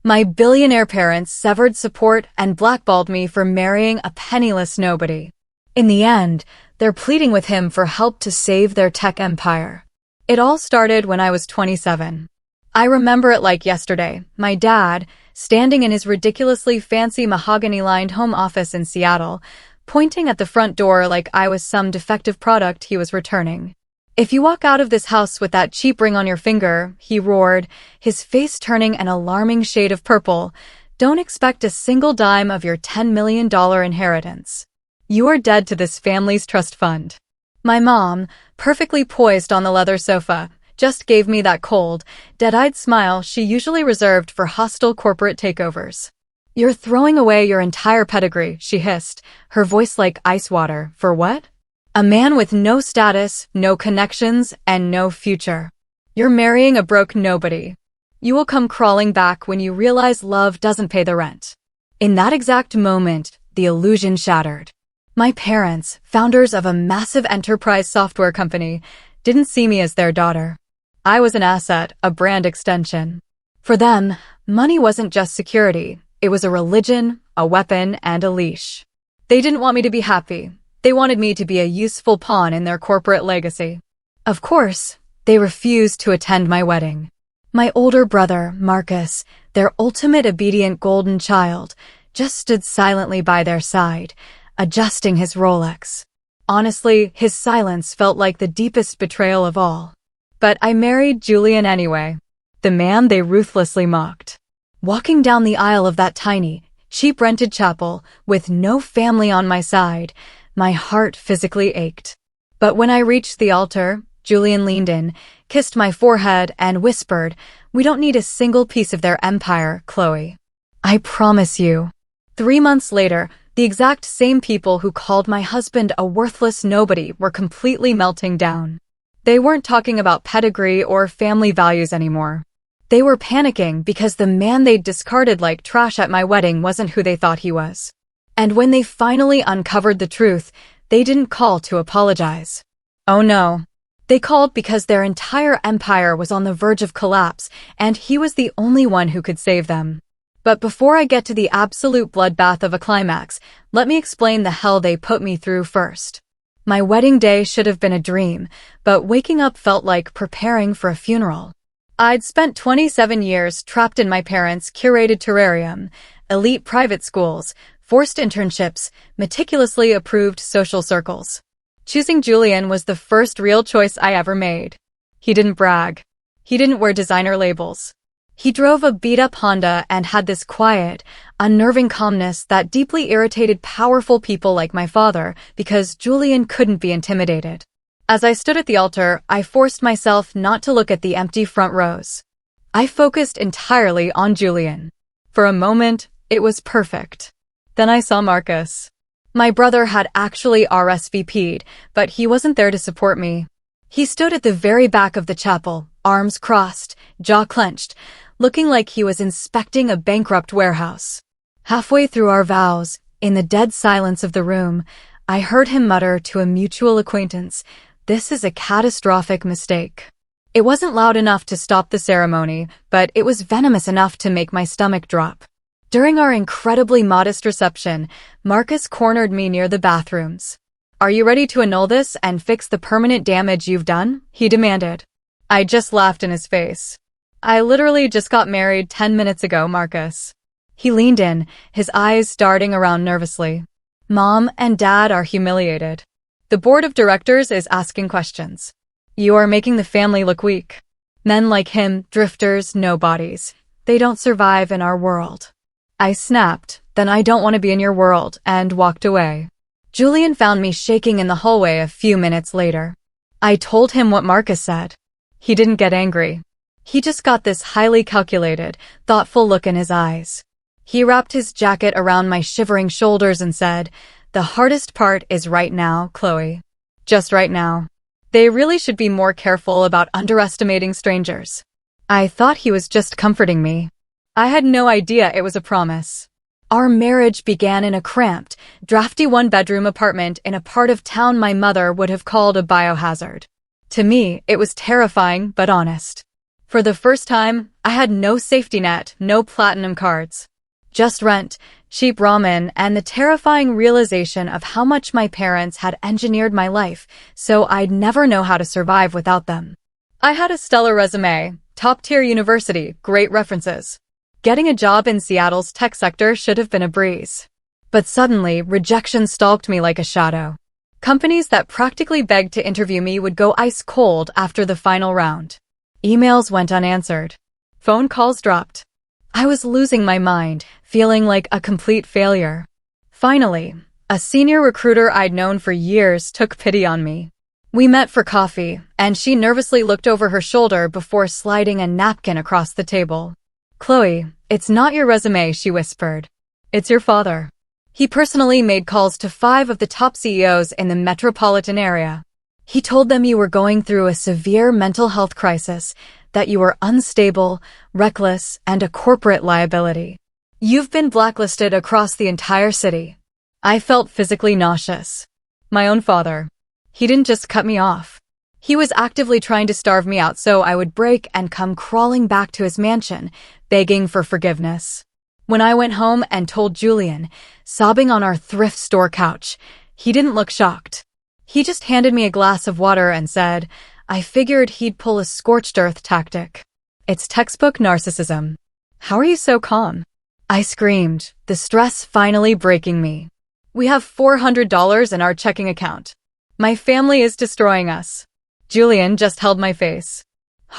My billionaire parents severed support and blackballed me for marrying a penniless nobody. In the end, they're pleading with him for help to save their tech empire. It all started when I was 27. I remember it like yesterday. My dad, standing in his ridiculously fancy mahogany-lined home office in Seattle, pointing at the front door like I was some defective product he was returning. "If you walk out of this house with that cheap ring on your finger," he roared, his face turning an alarming shade of purple, "don't expect a single dime of your $10 million inheritance. You are dead to this family's trust fund." My mom, perfectly poised on the leather sofa, just gave me that cold, dead-eyed smile she usually reserved for hostile corporate takeovers. "You're throwing away your entire pedigree," she hissed, her voice like ice water. "For what? A man with no status, no connections, and no future. You're marrying a broke nobody. You will come crawling back when you realize love doesn't pay the rent." In that exact moment, the illusion shattered. My parents, founders of a massive enterprise software company, didn't see me as their daughter. I was an asset, a brand extension. For them, money wasn't just security. It was a religion, a weapon, and a leash. They didn't want me to be happy. They wanted me to be a useful pawn in their corporate legacy. Of course, they refused to attend my wedding. My older brother, Marcus, their ultimate obedient golden child, just stood silently by their side, adjusting his Rolex. Honestly, his silence felt like the deepest betrayal of all. But I married Julian anyway, the man they ruthlessly mocked. Walking down the aisle of that tiny, cheap-rented chapel, with no family on my side, my heart physically ached. But when I reached the altar, Julian leaned in, kissed my forehead, and whispered, "We don't need a single piece of their empire, Chloe. I promise you." 3 months later, the exact same people who called my husband a worthless nobody were completely melting down. They weren't talking about pedigree or family values anymore. They were panicking because the man they'd discarded like trash at my wedding wasn't who they thought he was. And when they finally uncovered the truth, they didn't call to apologize. Oh no. They called because their entire empire was on the verge of collapse, and he was the only one who could save them. But before I get to the absolute bloodbath of a climax, let me explain the hell they put me through first. My wedding day should have been a dream, but waking up felt like preparing for a funeral. I'd spent 27 years trapped in my parents' curated terrarium, elite private schools, forced internships, meticulously approved social circles. Choosing Julian was the first real choice I ever made. He didn't brag. He didn't wear designer labels. He drove a beat-up Honda and had this quiet, unnerving calmness that deeply irritated powerful people like my father because Julian couldn't be intimidated. As I stood at the altar, I forced myself not to look at the empty front rows. I focused entirely on Julian. For a moment, it was perfect. Then I saw Marcus. My brother had actually RSVP'd, but he wasn't there to support me. He stood at the very back of the chapel, arms crossed, jaw clenched, looking like he was inspecting a bankrupt warehouse. Halfway through our vows, in the dead silence of the room, I heard him mutter to a mutual acquaintance, "This is a catastrophic mistake." It wasn't loud enough to stop the ceremony, but it was venomous enough to make my stomach drop. During our incredibly modest reception, Marcus cornered me near the bathrooms. "Are you ready to annul this and fix the permanent damage you've done?" he demanded. I just laughed in his face. "I literally just got married 10 minutes ago, Marcus." He leaned in, his eyes darting around nervously. "Mom and Dad are humiliated. The board of directors is asking questions. You are making the family look weak. Men like him, drifters, nobodies. They don't survive in our world." I snapped, "Then I don't want to be in your world," and walked away. Julian found me shaking in the hallway a few minutes later. I told him what Marcus said. He didn't get angry. He just got this highly calculated, thoughtful look in his eyes. He wrapped his jacket around my shivering shoulders and said, "The hardest part is right now, Chloe. Just right now. They really should be more careful about underestimating strangers." I thought he was just comforting me. I had no idea it was a promise. Our marriage began in a cramped, drafty one-bedroom apartment in a part of town my mother would have called a biohazard. To me, it was terrifying but honest. For the first time, I had no safety net, no platinum cards. Just rent, cheap ramen, and the terrifying realization of how much my parents had engineered my life, so I'd never know how to survive without them. I had a stellar resume, top-tier university, great references. Getting a job in Seattle's tech sector should have been a breeze. But suddenly, rejection stalked me like a shadow. Companies that practically begged to interview me would go ice cold after the final round. Emails went unanswered. Phone calls dropped. I was losing my mind, feeling like a complete failure. Finally, a senior recruiter I'd known for years took pity on me. We met for coffee, and she nervously looked over her shoulder before sliding a napkin across the table. "Chloe, it's not your resume," she whispered. "It's your father. He personally made calls to 5 of the top CEOs in the metropolitan area. He told them you were going through a severe mental health crisis, that you were unstable, reckless, and a corporate liability. You've been blacklisted across the entire city." I felt physically nauseous. My own father. He didn't just cut me off. He was actively trying to starve me out so I would break and come crawling back to his mansion, begging for forgiveness. When I went home and told Julian, sobbing on our thrift store couch, he didn't look shocked. He just handed me a glass of water and said, "I figured he'd pull a scorched earth tactic. It's textbook narcissism." "How are you so calm?" I screamed, the stress finally breaking me. "We have $400 in our checking account. My family is destroying us." Julian just held my face.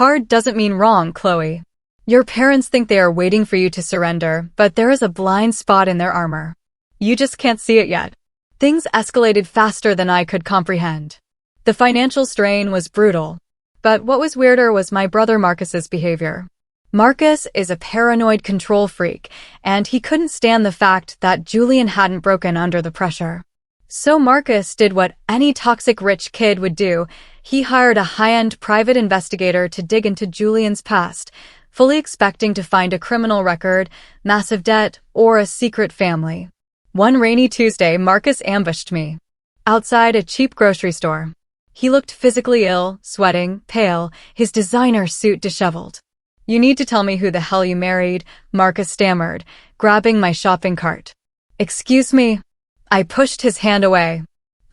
"Hard doesn't mean wrong, Chloe. Your parents think they are waiting for you to surrender, but there is a blind spot in their armor. You just can't see it yet." Things escalated faster than I could comprehend. The financial strain was brutal. But what was weirder was my brother Marcus's behavior. Marcus is a paranoid control freak, and he couldn't stand the fact that Julian hadn't broken under the pressure. So Marcus did what any toxic rich kid would do. He hired a high-end private investigator to dig into Julian's past, fully expecting to find a criminal record, massive debt, or a secret family. One rainy Tuesday, Marcus ambushed me outside a cheap grocery store. He looked physically ill, sweating, pale, his designer suit disheveled. "You need to tell me who the hell you married," Marcus stammered, grabbing my shopping cart. "Excuse me?" I pushed his hand away.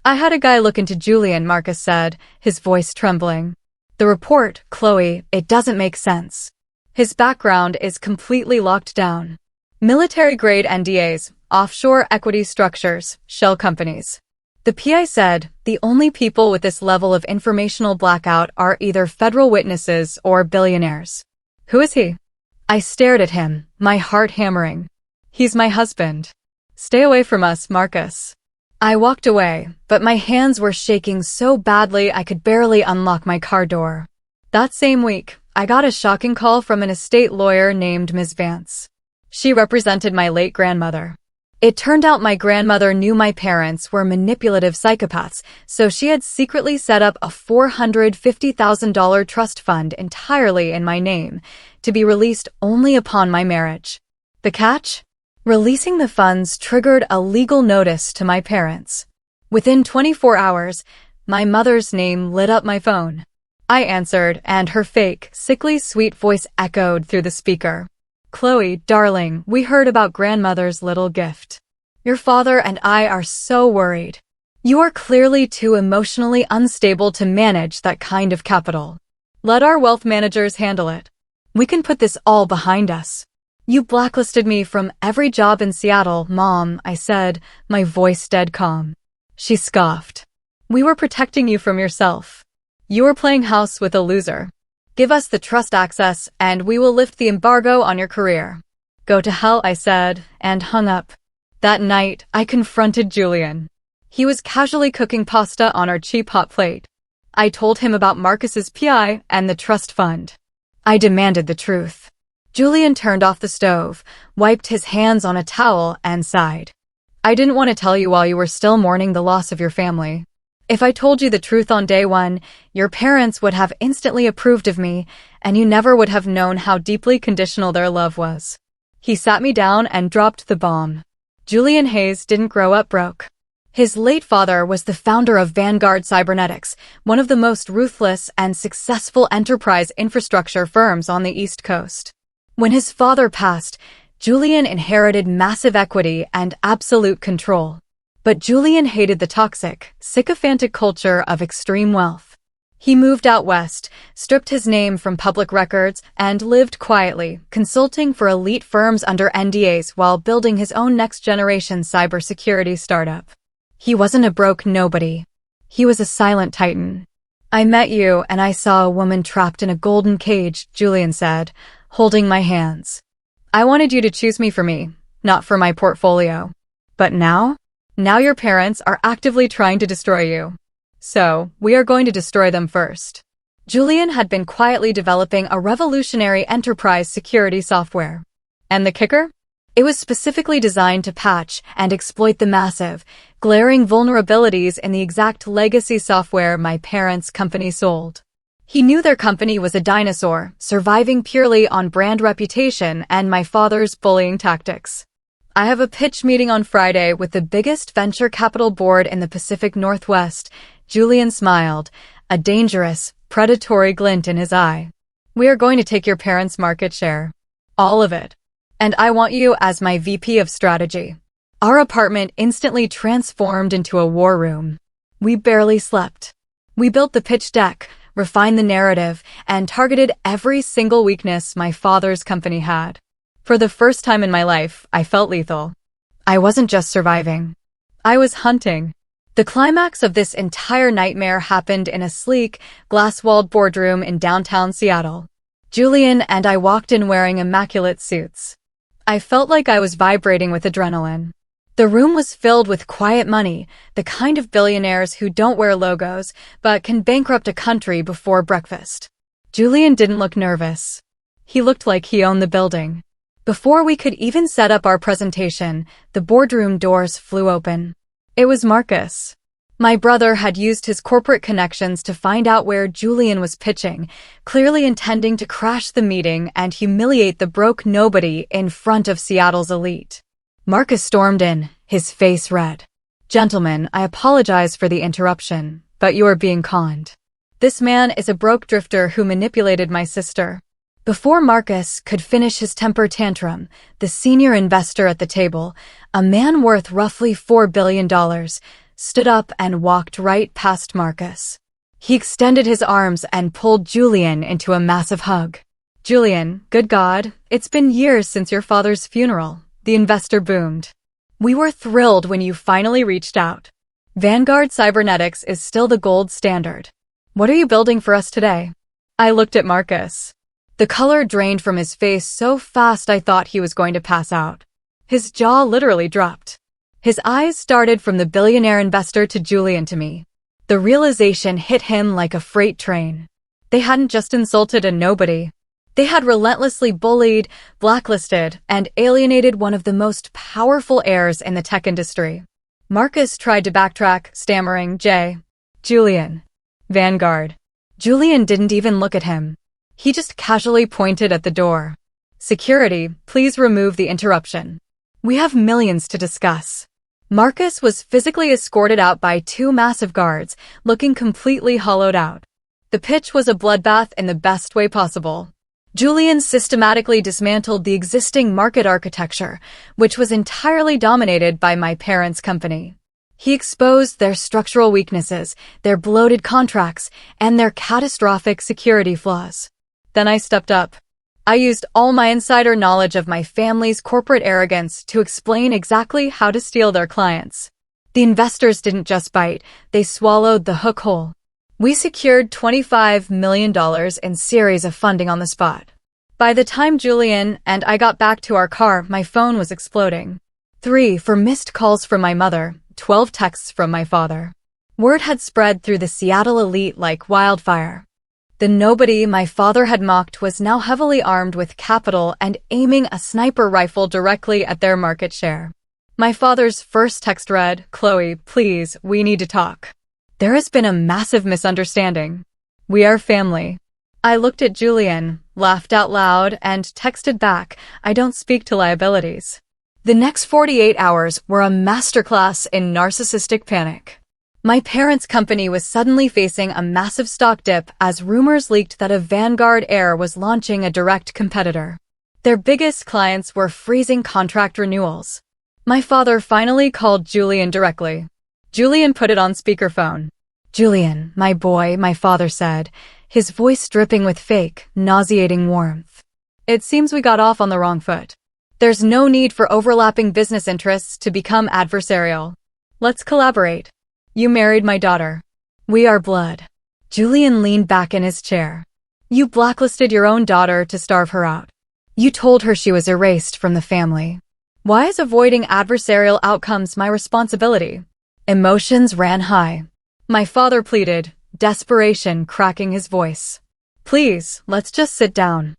"I had a guy look into Julian," Marcus said, his voice trembling. "The report, Chloe, it doesn't make sense. His background is completely locked down. Military-grade NDAs, offshore equity structures, shell companies." The PI said, "The only people with this level of informational blackout are either federal witnesses or billionaires." "Who is he?" I stared at him, my heart hammering. "He's my husband." "Stay away from us, Marcus." I walked away, but my hands were shaking so badly I could barely unlock my car door. That same week, I got a shocking call from an estate lawyer named Ms. Vance. She represented my late grandmother. It turned out my grandmother knew my parents were manipulative psychopaths, so she had secretly set up a $450,000 trust fund entirely in my name, to be released only upon my marriage. The catch? Releasing the funds triggered a legal notice to my parents. Within 24 hours, my mother's name lit up my phone. I answered, and her fake, sickly sweet voice echoed through the speaker. "Chloe, darling, we heard about grandmother's little gift. Your father and I are so worried. You are clearly too emotionally unstable to manage that kind of capital. Let our wealth managers handle it. We can put this all behind us." "You blacklisted me from every job in Seattle, Mom," I said, my voice dead calm. She scoffed. "We were protecting you from yourself. You were playing house with a loser. Give us the trust access, and we will lift the embargo on your career." "Go to hell," I said, and hung up. That night, I confronted Julian. He was casually cooking pasta on our cheap hot plate. I told him about Marcus's PI and the trust fund. I demanded the truth. Julian turned off the stove, wiped his hands on a towel, and sighed. "I didn't want to tell you while you were still mourning the loss of your family. If I told you the truth on day one, your parents would have instantly approved of me, and you never would have known how deeply conditional their love was." He sat me down and dropped the bomb. Julian Hayes didn't grow up broke. His late father was the founder of Vanguard Cybernetics, one of the most ruthless and successful enterprise infrastructure firms on the East Coast. When his father passed, Julian inherited massive equity and absolute control. But Julian hated the toxic, sycophantic culture of extreme wealth. He moved out west, stripped his name from public records, and lived quietly, consulting for elite firms under NDAs while building his own next-generation cybersecurity startup. He wasn't a broke nobody. He was a silent titan. "I met you and I saw a woman trapped in a golden cage," Julian said, holding my hands. "I wanted you to choose me for me, not for my portfolio. But now your parents are actively trying to destroy you. So, we are going to destroy them first." Julian had been quietly developing a revolutionary enterprise security software. And the kicker? It was specifically designed to patch and exploit the massive, glaring vulnerabilities in the exact legacy software my parents' company sold. He knew their company was a dinosaur, surviving purely on brand reputation and my father's bullying tactics. "I have a pitch meeting on Friday with the biggest venture capital board in the Pacific Northwest," Julian smiled, a dangerous, predatory glint in his eye. "We are going to take your parents' market share. All of it. And I want you as my VP of strategy." Our apartment instantly transformed into a war room. We barely slept. We built the pitch deck, refined the narrative, and targeted every single weakness my father's company had. For the first time in my life, I felt lethal. I wasn't just surviving. I was hunting. The climax of this entire nightmare happened in a sleek, glass-walled boardroom in downtown Seattle. Julian and I walked in wearing immaculate suits. I felt like I was vibrating with adrenaline. The room was filled with quiet money, the kind of billionaires who don't wear logos, but can bankrupt a country before breakfast. Julian didn't look nervous. He looked like he owned the building. Before we could even set up our presentation, the boardroom doors flew open. It was Marcus. My brother had used his corporate connections to find out where Julian was pitching, clearly intending to crash the meeting and humiliate the broke nobody in front of Seattle's elite. Marcus stormed in, his face red. "Gentlemen, I apologize for the interruption, but you are being conned. This man is a broke drifter who manipulated my sister." Before Marcus could finish his temper tantrum, the senior investor at the table, a man worth roughly $4 billion, stood up and walked right past Marcus. He extended his arms and pulled Julian into a massive hug. "Julian, good God, it's been years since your father's funeral," the investor boomed. "We were thrilled when you finally reached out. Vanguard Cybernetics is still the gold standard. What are you building for us today?" I looked at Marcus. The color drained from his face so fast I thought he was going to pass out. His jaw literally dropped. His eyes started from the billionaire investor to Julian to me. The realization hit him like a freight train. They hadn't just insulted a nobody. They had relentlessly bullied, blacklisted, and alienated one of the most powerful heirs in the tech industry. Marcus tried to backtrack, stammering, Julian. Vanguard." Julian didn't even look at him. He just casually pointed at the door. "Security, please remove the interruption. We have millions to discuss." Marcus was physically escorted out by two massive guards, looking completely hollowed out. The pitch was a bloodbath in the best way possible. Julian systematically dismantled the existing market architecture, which was entirely dominated by my parents' company. He exposed their structural weaknesses, their bloated contracts, and their catastrophic security flaws. Then I stepped up. I used all my insider knowledge of my family's corporate arrogance to explain exactly how to steal their clients. The investors didn't just bite, they swallowed the hook whole. We secured $25 million in series of funding on the spot. By the time Julian and I got back to our car, my phone was exploding. 3 for missed calls from my mother, 12 texts from my father. Word had spread through the Seattle elite like wildfire. The nobody my father had mocked was now heavily armed with capital and aiming a sniper rifle directly at their market share. My father's first text read, "Chloe, please, we need to talk. There has been a massive misunderstanding. We are family." I looked at Julian, laughed out loud, and texted back, "I don't speak to liabilities." The next 48 hours were a masterclass in narcissistic panic. My parents' company was suddenly facing a massive stock dip as rumors leaked that a Vanguard heir was launching a direct competitor. Their biggest clients were freezing contract renewals. My father finally called Julian directly. Julian put it on speakerphone. "Julian, my boy," my father said, his voice dripping with fake, nauseating warmth. "It seems we got off on the wrong foot. There's no need for overlapping business interests to become adversarial. Let's collaborate. You married my daughter. We are blood." Julian leaned back in his chair. "You blacklisted your own daughter to starve her out. You told her she was erased from the family. Why is avoiding adversarial outcomes my responsibility?" Emotions ran high. My father pleaded, desperation cracking his voice. "Please, let's just sit down.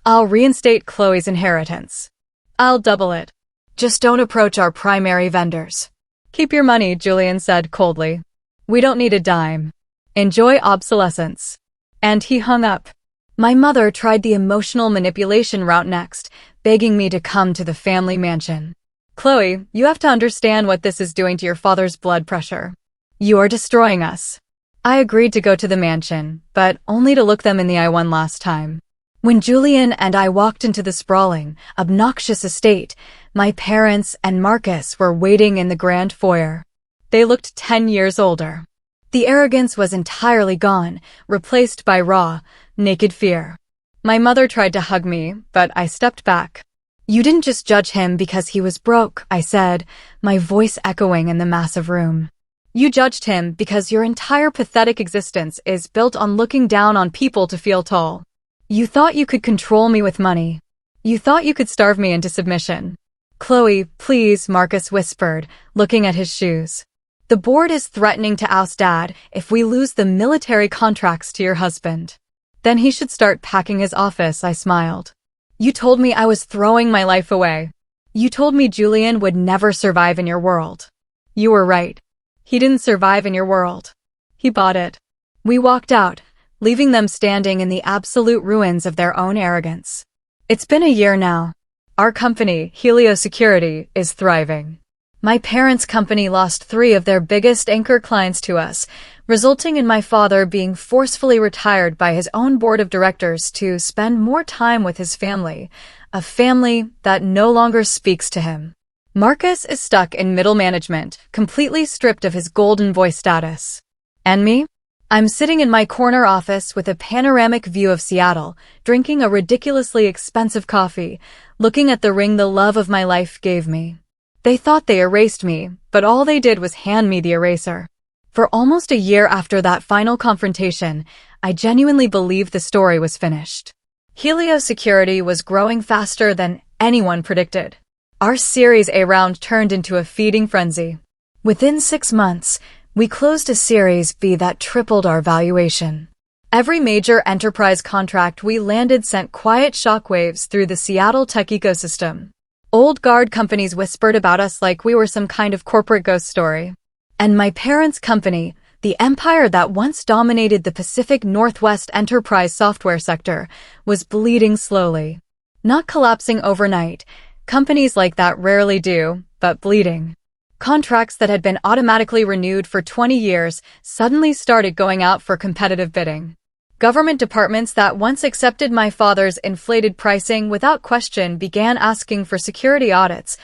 I'll reinstate Chloe's inheritance. I'll double it. Just don't approach our primary vendors." "Keep your money," Julian said coldly. "We don't need a dime. Enjoy obsolescence." And he hung up. My mother tried the emotional manipulation route next, begging me to come to the family mansion. "Chloe, you have to understand what this is doing to your father's blood pressure. You are destroying us." I agreed to go to the mansion, but only to look them in the eye one last time. When Julian and I walked into the sprawling, obnoxious estate, my parents and Marcus were waiting in the grand foyer. They looked 10 years older. The arrogance was entirely gone, replaced by raw, naked fear. My mother tried to hug me, but I stepped back. "You didn't just judge him because he was broke," I said, my voice echoing in the massive room. "You judged him because your entire pathetic existence is built on looking down on people to feel tall. You thought you could control me with money. You thought you could starve me into submission." "Chloe, please," Marcus whispered, looking at his shoes. "The board is threatening to oust Dad if we lose the military contracts to your husband." "Then he should start packing his office," I smiled. "You told me I was throwing my life away. You told me Julian would never survive in your world. You were right. He didn't survive in your world. He bought it." We walked out, leaving them standing in the absolute ruins of their own arrogance. It's been a year now. Our company, Helio Security, is thriving. My parents' company lost 3 of their biggest anchor clients to us, resulting in my father being forcefully retired by his own board of directors to spend more time with his family, a family that no longer speaks to him. Marcus is stuck in middle management, completely stripped of his golden voice status. And me? I'm sitting in my corner office with a panoramic view of Seattle, drinking a ridiculously expensive coffee, looking at the ring the love of my life gave me. They thought they erased me, but all they did was hand me the eraser. For almost a year after that final confrontation, I genuinely believed the story was finished. Helio Security was growing faster than anyone predicted. Our Series A round turned into a feeding frenzy. Within 6 months, we closed a Series B that tripled our valuation. Every major enterprise contract we landed sent quiet shockwaves through the Seattle tech ecosystem. Old guard companies whispered about us like we were some kind of corporate ghost story. And my parents' company, the empire that once dominated the Pacific Northwest enterprise software sector, was bleeding slowly. Not collapsing overnight. Companies like that rarely do, but bleeding. Contracts that had been automatically renewed for 20 years suddenly started going out for competitive bidding. Government departments that once accepted my father's inflated pricing without question began asking for security audits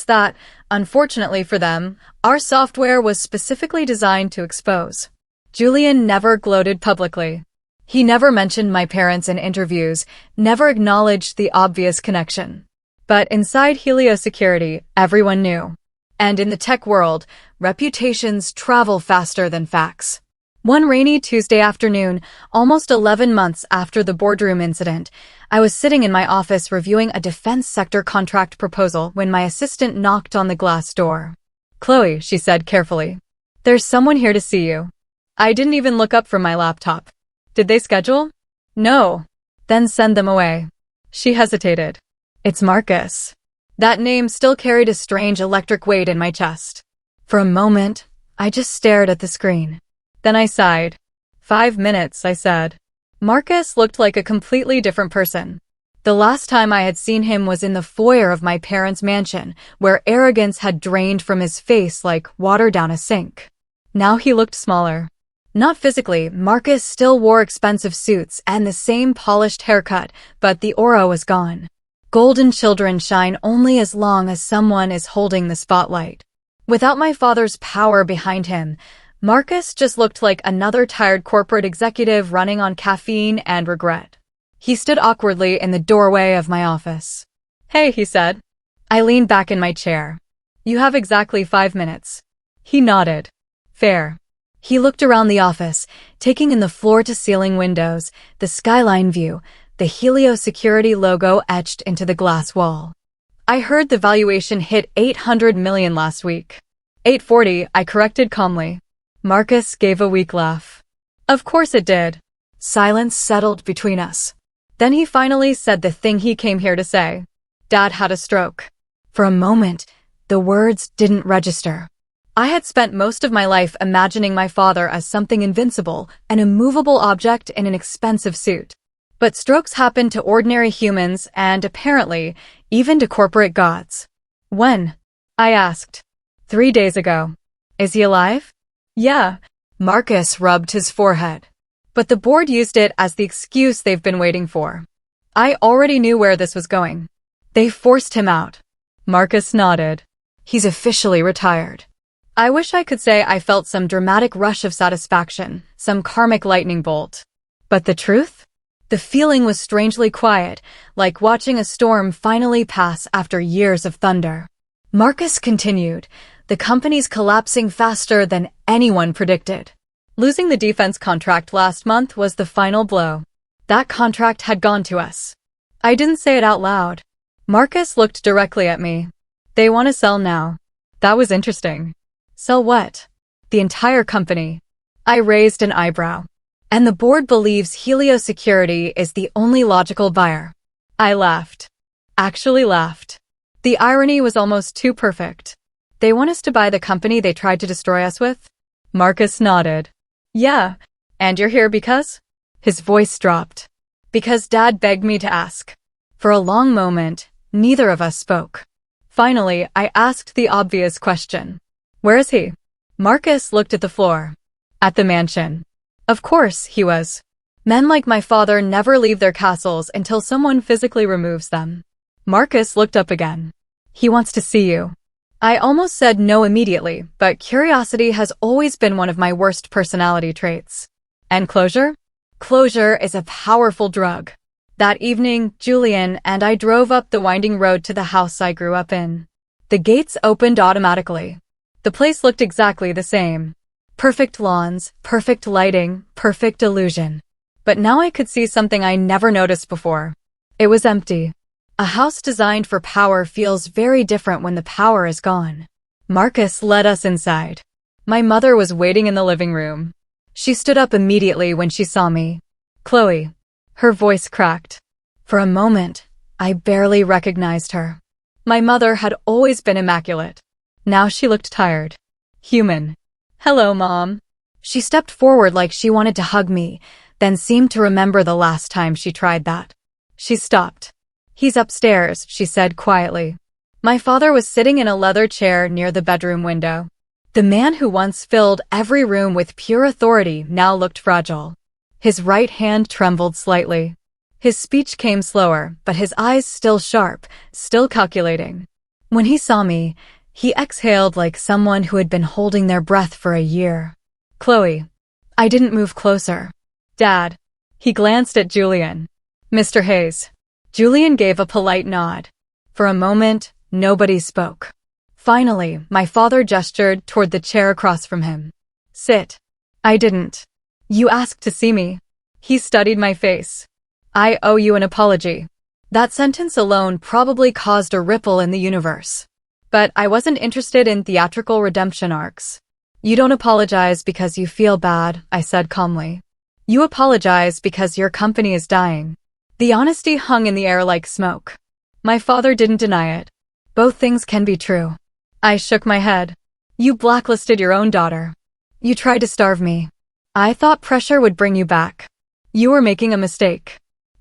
that, unfortunately for them, our software was specifically designed to expose. Julian never gloated publicly. He never mentioned my parents in interviews, never acknowledged the obvious connection. But inside Helio Security, everyone knew. And in the tech world, reputations travel faster than facts. One rainy Tuesday afternoon, almost 11 months after the boardroom incident, I was sitting in my office reviewing a defense sector contract proposal when my assistant knocked on the glass door. "Chloe," she said carefully. "There's someone here to see you." I didn't even look up from my laptop. "Did they schedule?" "No." "Then send them away." She hesitated. "It's Marcus." That name still carried a strange electric weight in my chest. For a moment, I just stared at the screen. Then I sighed. 5 minutes, I said. Marcus looked like a completely different person. The last time I had seen him was in the foyer of my parents' mansion, where arrogance had drained from his face like water down a sink. Now he looked smaller. Not physically, Marcus still wore expensive suits and the same polished haircut, but the aura was gone. Golden children shine only as long as someone is holding the spotlight. Without my father's power behind him, Marcus just looked like another tired corporate executive running on caffeine and regret. He stood awkwardly in the doorway of my office. "Hey," he said. I leaned back in my chair. "You have exactly 5 minutes." He nodded. "Fair." He looked around the office, taking in the floor-to-ceiling windows, the skyline view, the Helio Security logo etched into the glass wall. "I heard the valuation hit 800 million last week." 840, I corrected calmly. Marcus gave a weak laugh. "Of course it did." Silence settled between us. Then he finally said the thing he came here to say. "Dad had a stroke." For a moment, the words didn't register. I had spent most of my life imagining my father as something invincible, an immovable object in an expensive suit. But strokes happen to ordinary humans and, apparently, even to corporate gods. "When?" I asked. 3 days ago. "Is he alive?" "Yeah." Marcus rubbed his forehead. "But the board used it as the excuse they've been waiting for." I already knew where this was going. "They forced him out." Marcus nodded. "He's officially retired." I wish I could say I felt some dramatic rush of satisfaction, some karmic lightning bolt. But the truth? The feeling was strangely quiet, like watching a storm finally pass after years of thunder. Marcus continued, "The company's collapsing faster than anyone predicted." Losing the defense contract last month was the final blow. That contract had gone to us. I didn't say it out loud. Marcus looked directly at me. "They want to sell now." That was interesting. "Sell what?" "The entire company." I raised an eyebrow. "And the board believes Helio Security is the only logical buyer." I laughed. Actually laughed. The irony was almost too perfect. "They want us to buy the company they tried to destroy us with?" Marcus nodded. "Yeah. And you're here because?" His voice dropped. "Because Dad begged me to ask." For a long moment, neither of us spoke. Finally, I asked the obvious question. "Where is he?" Marcus looked at the floor. "At the mansion." Of course, he was. Men like my father never leave their castles until someone physically removes them. Marcus looked up again. "He wants to see you." I almost said no immediately, but curiosity has always been one of my worst personality traits. And closure? Closure is a powerful drug. That evening, Julian and I drove up the winding road to the house I grew up in. The gates opened automatically. The place looked exactly the same. Perfect lawns, perfect lighting, perfect illusion. But now I could see something I never noticed before. It was empty. A house designed for power feels very different when the power is gone. Marcus led us inside. My mother was waiting in the living room. She stood up immediately when she saw me. "Chloe." Her voice cracked. For a moment, I barely recognized her. My mother had always been immaculate. Now she looked tired. Human. "Hello, Mom." She stepped forward like she wanted to hug me, then seemed to remember the last time she tried that. She stopped. "He's upstairs," she said quietly. My father was sitting in a leather chair near the bedroom window. The man who once filled every room with pure authority now looked fragile. His right hand trembled slightly. His speech came slower, but his eyes still sharp, still calculating. When he saw me, he exhaled like someone who had been holding their breath for a year. "Chloe." I didn't move closer. "Dad." He glanced at Julian. "Mr. Hayes." Julian gave a polite nod. For a moment, nobody spoke. Finally, my father gestured toward the chair across from him. "Sit." I didn't. "You asked to see me." He studied my face. "I owe you an apology." That sentence alone probably caused a ripple in the universe. But I wasn't interested in theatrical redemption arcs. "You don't apologize because you feel bad," I said calmly. "You apologize because your company is dying." The honesty hung in the air like smoke. My father didn't deny it. "Both things can be true." I shook my head. "You blacklisted your own daughter. You tried to starve me. I thought pressure would bring you back. You were making a mistake."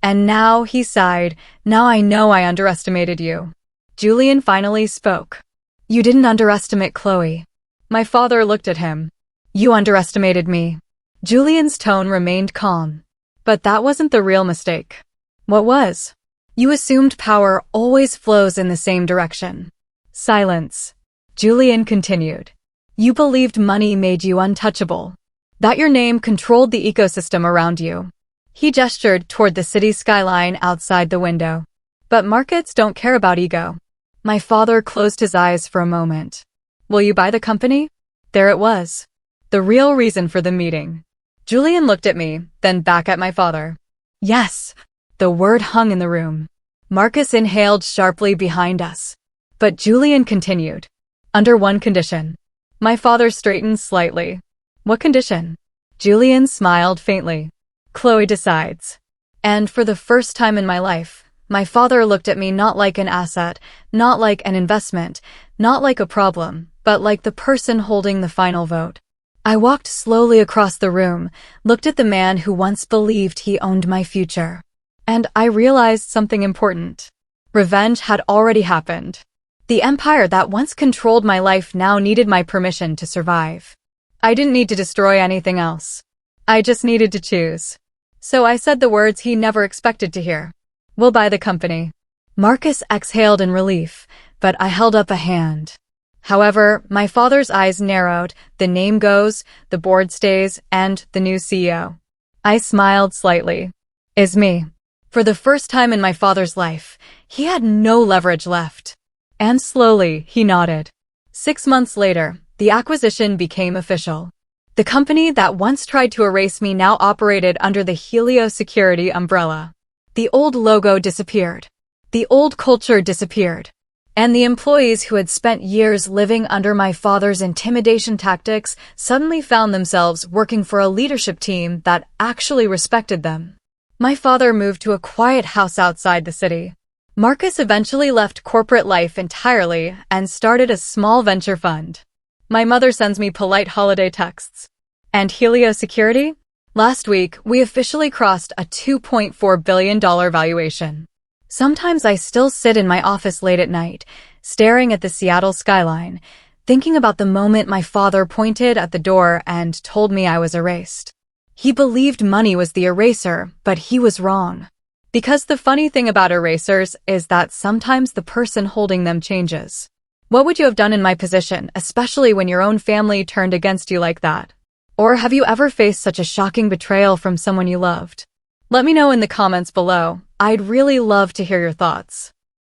And now, he sighed, now I know I underestimated you. Julian finally spoke. You didn't underestimate Chloe. My father looked at him. You underestimated me. Julian's tone remained calm. But that wasn't the real mistake. What was? You assumed power always flows in the same direction. Silence. Julian continued. You believed money made you untouchable. That your name controlled the ecosystem around you. He gestured toward the city skyline outside the window. But markets don't care about ego. My father closed his eyes for a moment. Will you buy the company? There it was. The real reason for the meeting. Julian looked at me, then back at my father. Yes. The word hung in the room. Marcus inhaled sharply behind us. But Julian continued. Under one condition. My father straightened slightly. What condition? Julian smiled faintly. Chloe decides. And for the first time in my life, my father looked at me not like an asset, not like an investment, not like a problem, but like the person holding the final vote. I walked slowly across the room, looked at the man who once believed he owned my future. And I realized something important. Revenge had already happened. The empire that once controlled my life now needed my permission to survive. I didn't need to destroy anything else. I just needed to choose. So I said the words he never expected to hear. We'll buy the company. Marcus exhaled in relief, but I held up a hand. However, my father's eyes narrowed, the name goes, the board stays, and the new CEO. I smiled slightly. Is me. For the first time in my father's life, he had no leverage left. And slowly, he nodded. 6 months later, the acquisition became official. The company that once tried to erase me now operated under the Helio Security umbrella. The old logo disappeared. The old culture disappeared. And the employees who had spent years living under my father's intimidation tactics suddenly found themselves working for a leadership team that actually respected them. My father moved to a quiet house outside the city. Marcus eventually left corporate life entirely and started a small venture fund. My mother sends me polite holiday texts. And Helio Security? Last week, we officially crossed a $2.4 billion valuation. Sometimes I still sit in my office late at night, staring at the Seattle skyline, thinking about the moment my father pointed at the door and told me I was erased. He believed money was the eraser, but he was wrong. Because the funny thing about erasers is that sometimes the person holding them changes. What would you have done in my position, especially when your own family turned against you like that? Or have you ever faced such a shocking betrayal from someone you loved? Let me know in the comments below. I'd really love to hear your thoughts.